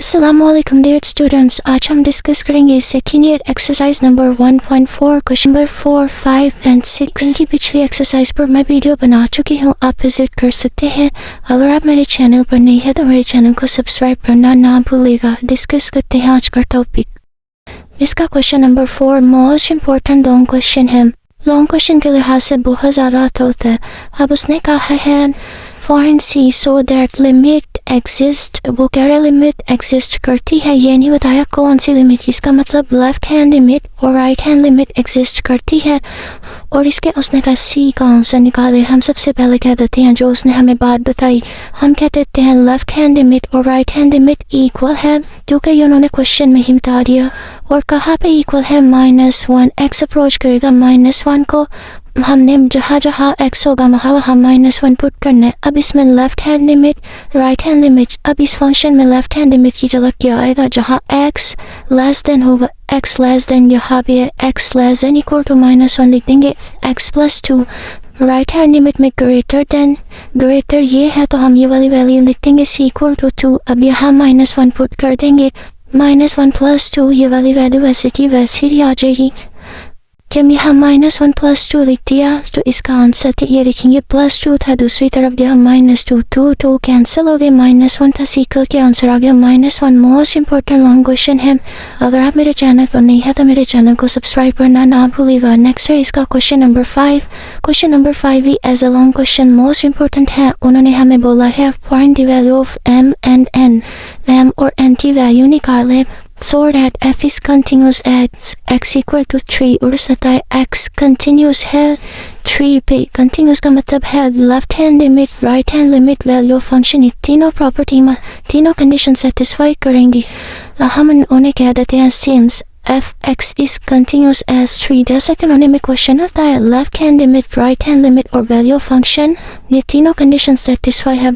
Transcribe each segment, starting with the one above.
अस्सलामुअलैकुम dear students, आज हम डिस्कस करेंगे second year exercise number 1.4 question number 4, 5 and 6। इनकी पिछली एक्सरसाइज पर मैं वीडियो बना चुकी हूँ, आप विजिट कर सकते हैं। अगर आप मेरे चैनल पर नहीं है तो मेरे चैनल को सब्सक्राइब करना ना भूलिएगा। डिस्कस करते हैं आज का टॉपिक। इसका question number 4 most important long question है। लॉन्ग क्वेश्चन के लिहाज से बहुत ज़्यादा अर्थ होता है। अब उसने कहा है find c so that limit exist. वो कह रहा है लिमिट एग्जिस्ट करती है, ये नहीं बताया कौन सी लिमिट। इसका मतलब लेफ्ट हैंड लिमिट और राइट हैंड लिमिट एग्जिस्ट करती है। और इसके उसने कहा सी का आंसर निकाले। हम सबसे पहले कह देते हैं जो उसने हमें बात बताई, हम कह देते हैं लेफ्ट हैंड लिमिट और राइट हैंड लिमिट इक्वल है, क्योंकि ये उन्होंने क्वेश्चन में ही बता दिया। और कहाँ पे इक्वल है? -1। एक्स अप्रोच करेगा -1 को, हमने जहाँ जहाँ x होगा वहाँ वहाँ -1 पुट करना है। अब इसमें left hand limit right hand limit, अब इस फंक्शन में लेफ्ट हैंड लिमिट की जगह क्या आएगा? जहाँ x लेस देन होगा, x लेस देन यहाँ भी है, x less than equal to -1 लिख देंगे, x+2। राइट हैंड लिमिट में ग्रेटर ये है तो हम ये वाली वैल्यू लिख देंगे c इक्वल टू 2। अब यहाँ -1 पुट कर देंगे, -1+2 ये वाली वैल्यू वैसे की वैसे ही आ जाएगी। कि हम यहाँ -1+2 लिख दिया तो इसका आंसर थे ये लिखेंगे +2 था, दूसरी तरफ गया -2 2 कैंसिल हो गए, -1 था, सीखल के आंसर आ गया -1। मोस्ट इंपॉर्टेंट लॉन्ग क्वेश्चन है। अगर आप मेरे चैनल पर नहीं है तो मेरे चैनल को सब्सक्राइब करना ना भूलिएगा। नेक्स्ट है इसका क्वेश्चन नंबर 5। क्वेश्चन नंबर 5 भी as a long question most important है। उन्होंने हमें बोला है find the value of m and n। m और n की वैल्यू निकाले so that f is continuous at x equal to 3। और सता है x continuous है 3 पे। continuous का मतलब है left hand limit right hand limit value of function, तीनों प्रॉपर्टी में तीनों कंडीशन सेटिस्फाई करेंगी। हम उन्हें कह देते हैं since f x is continuous as 3, जैसा कि उन्होंने में क्वेश्चन आता है left hand limit right hand limit और वैल्यू ऑफ फंक्शन, ये तीनों कंडीशन सेटिस्फाई है।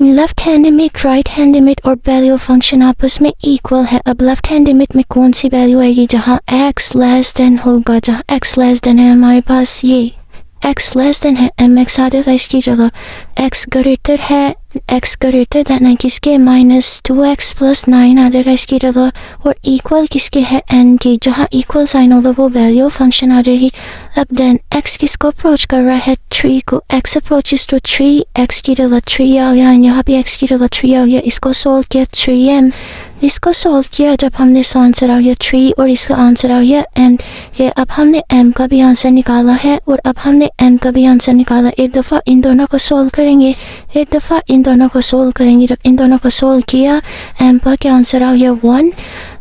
Left hand limit right hand limit और वैल्यू ऑफ फंक्शन आपस में इक्वल है। अब लेफ्ट हैंड लिमिट में कौन सी वैल्यू आएगी? जहाँ x लेस देन होगा, जहाँ x लेस देन है हमारे पास ये x लेस देन है mx आ जाता है इसकी जगह, x ग्रेटर है x ग्रेटर देन है किसके? -2x + 9 आ जाएगा इसकी जगह। और इक्वल किसके है? n की, जहाँ इक्वल साइन होगा वो वैल्यू ऑफ फंक्शन आ जाएगी। अब देन x किसको अप्रोच कर रहा है? 3 को। x अप्रोचेस टू 3, x की जगह 3 आ गया, यहाँ भी x की जगह 3 आ गया। इसको सोल्व किया 3m, इसको सोल्व किया जब हमने इसका आंसर आ गया 3 और इसका आंसर आ गया m। ये अब हमने m का भी आंसर निकाला है और अब हमने n का भी आंसर निकाला। एक दफ़ा इन दोनों को सोल्व करेंगे, एक दफ़ा इन दोनों को सोल्व करेंगे। जब इन दोनों को सोल्व किया m का क्या आंसर आ गया 1।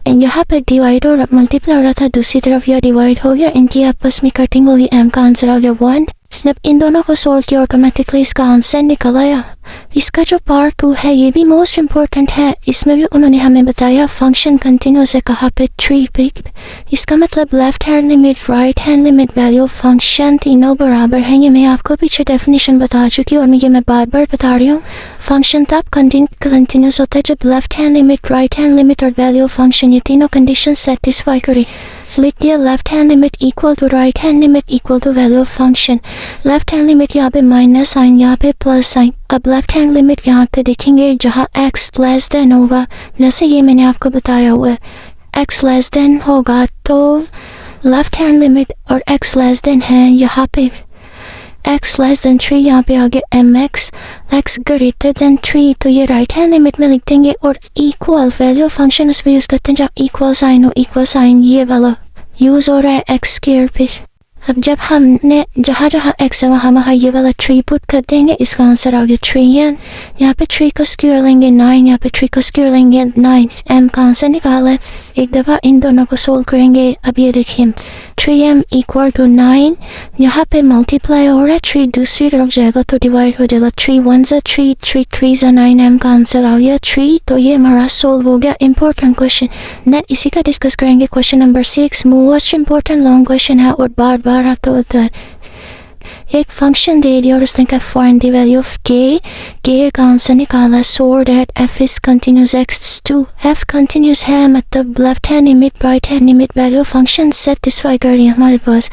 यहाँ पर डिवाइड और मल्टीप्लाई हो रहा था, दूसरी तरफ यह डिवाइड हो गया, इनकी आपस में कटिंग होगी, m का आंसर आ गया 1। जब इन दोनों को सोल्व किया ऑटोमेटिकली इसका आंसर निकल आया। इसका जो पार्ट 2 है ये भी मोस्ट इम्पोर्टेंट है। इसमें भी उन्होंने हमें बताया फंक्शन कंटिन्यूस है कहाँ पे? 3 पे। इसका मतलब left hand limit right hand limit value of function तीनों बराबर हैं। ये मैं आपको पीछे डेफिनेशन बता चुकी हूँ और मैं बार बार बता रही हूँ। फंक्शन तब कंटिन्यूस होता है जब left hand limit right hand limit और वैल्यू ऑफ फंक्शन ये तीनों कंडीशन सेटिस्फाई करे। लिख दिया left hand limit equal to right hand limit equal to value of function. Left hand limit यहाँ पे माइनस साइन, यहाँ पे प्लस साइन। अब लेफ्ट हैंड लिमिट यहाँ पे देखेंगे जहाँ x लेस देन होगा, जैसे ये मैंने आपको बताया हुआ है x लेस देन होगा तो लेफ्ट हैंड लिमिट और x लेस देन है यहाँ पे x लेस देन 3, यहाँ पे आगे mx, x ग्रेटर देन 3 तो ये राइट हैंड लिमिट में लिख देंगे। और इक्वल वैल्यू ऑफ फंक्शन उसमें यूज़ करते हैं जहाँ इक्वल साइन हो, इक्वल साइन ये वाला यूज़ हो रहा है x स्क्वायर पे। अब जब हमने जहाँ जहाँ x है वहाँ वहाँ ये वाला 3 पुट कर देंगे, इसका आंसर आ गया 3n। यहाँ पे 3 का स्क्वायर लेंगे 9, यहाँ पे 3 का स्क्वायर लेंगे 9, m का आंसर निकाला है। एक दफ़ा इन दोनों को सोल्व करेंगे। अब ये देखिए 3m इक्वल टू 9, यहाँ पे मल्टीप्लाई हो रहा है 3 दूसरी तरफ जाएगा तो डिवाइड हो जाएगा 3 1 3 3 3 9, m का आंसर आ गया 3। तो ये हमारा सोल्व हो गया इंपॉर्टेंट क्वेश्चन। नेक्स्ट इसी का डिस्कस करेंगे question number 6। Most important long question है और बार बार आता होता है। एक फंक्शन दे दिया और उसने कहा find the value of k का आंसर निकाला so that f is continuous x2। f continuous है मतलब left hand limit right hand limit value of function satisfy कर रही है हमारे पास।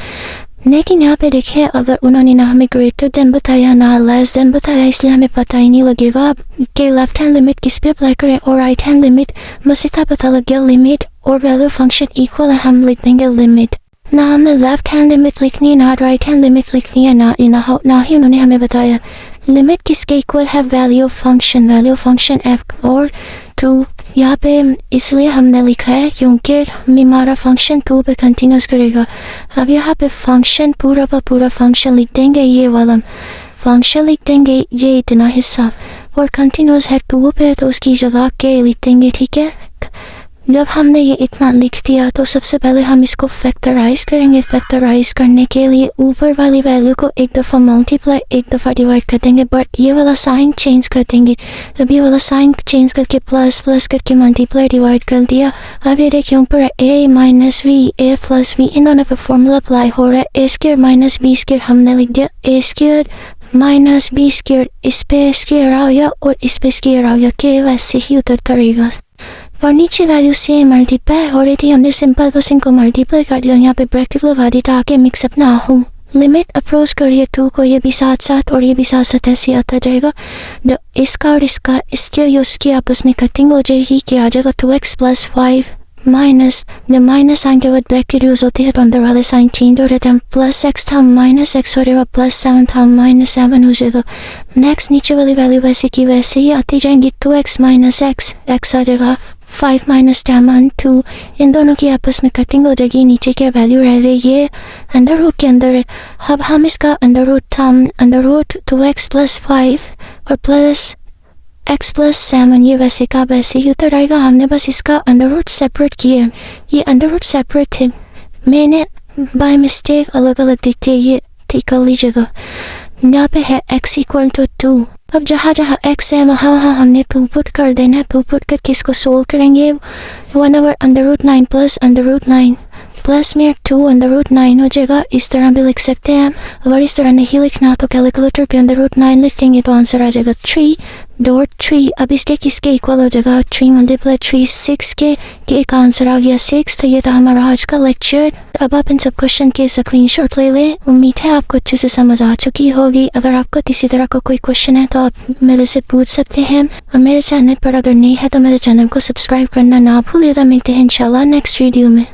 लेकिन यहाँ पे देखिए अगर उन्होंने ना हमें ग्रेटर देन बताया ना लेस देन बताया, इसलिए हमें पता ही नहीं लगेगा कि लेफ्ट हैंड लिमिट किस पे अप्लाई करें और राइट हैंड लिमिट। बस इतना पता लग गया लिमिट और वैल्यू फंक्शन इक्वल है, हम लिख देंगे लिमिट। ना हमने लेफ्ट हैंड लिमिट लिखनी है ना राइट हैंड लिमिट लिखनी है, ना ही उन्होंने हमें बताया लिमिट किसके इक्वल है, वैल्यू फंक्शन एफ और 2 यहाँ पे इसलिए हमने लिखा है क्योंकि हमारा फंक्शन 2 पे कंटिन्यूस करेगा। अब यहाँ पे फंक्शन पूरा का पूरा फंक्शन लिख देंगे, ये वाला फंक्शन लिख देंगे, ये इतना हिस्सा और कंटिन्यूस है 2 पे तो उसकी जगह के लिख देंगे। ठीक है, जब हमने ये इतना लिख दिया तो सबसे पहले हम इसको फैक्टराइज करेंगे। फैक्टराइज करने के लिए ऊपर वाली वैल्यू को एक दफ़ा मल्टीप्लाई एक दफ़ा डिवाइड कर देंगे, बट ये वाला साइन चेंज कर देंगे। जब ये वाला साइन चेंज करके प्लस करके मल्टीप्लाई डिवाइड कर दिया, अब ये देखिए ऊपर a minus b a plus b, इन दोनों पर फॉर्मूला अप्लाई हो रहा है। a square minus b square हमने लिख दिया a square minus b square, इस पे स्क्वायर आ गया और इस पे स्क्वायर आ गया, के वैसे ही उतरता रहेगा और नीचे वैल्यू से मल्टीप्लाई हो रही थी, हमने सिंपल बस इनको मल्टीप्लाई कर दिया। यहाँ पे ब्रैकेट लगा दी ताकि मिक्सअप ना हो। लिमिट अप्रोच करिए 2 को, ये भी साथ साथ और ये भी साथ साथ ऐसे आता जाएगा। जो इसका और इसका इसके उसकी आपस में कटिंग हो जाएगी कि आ जाएगा 2x प्लस 5 माइनस, जब माइनस साइन के बाद ब्रैकेट यूज होते हैं तो अंदर वाले साइन चेंज हो रहे थे। प्लस एक्स था माइनस एक्स हो जाएगा, प्लस 7 था माइनस 7 हो जाएगा। नेक्स्ट नीचे वाली वैल्यू वैसे की वैसे ही आती जाएंगी, 2x माइनस एक्स आ जाएगा 5 माइनस 2, इन दोनों की आपस में कटिंग हो जाएगी। नीचे क्या वैल्यू रह रही है, ये अंडर रूट के अंदर है। अब हम इसका अंडर रूट 2x प्लस 5 और प्लस x प्लस 7 ये वैसे का वैसे ही उतर आएगा। हमने बस इसका अंडर रूट सेपरेट किया, ये अंडर रूट सेपरेट थे, मैंने बाय मिस्टेक अलग अलग दिखते, ये ठीक कर लीजिएगा। यहाँ पे है x इक्वल टू 2, अब जहाँ जहाँ x है वहाँ हमने 2 पुट कर देना है। 2 पुट करके इसको सोल्व करेंगे। 1/√9 प्लस √9 प्लस में 2/√9 हो जाएगा। इस तरह भी लिख सकते हैं। अगर इस तरह नहीं लिखना तो कैलकुलेटर पे √9 लिख देंगे तो आंसर आ जाएगा 3.3। अब इसके किसके इक्वल हो जाएगा, 3 × 3 6 के एक आंसर आ गया 6। तो ये था हमारा आज का लेक्चर। अब आप इन सब क्वेश्चन के स्क्रीनशॉट ले लें। उम्मीद है आपको अच्छे से समझ आ चुकी होगी। अगर आपको किसी तरह का कोई क्वेश्चन है तो आप मेरे से पूछ सकते हैं और मेरे चैनल पर अगर नहीं है तो मेरे चैनल को सब्सक्राइब करना ना भूलिएगा। मिलते हैं इंशाल्लाह नेक्स्ट वीडियो में।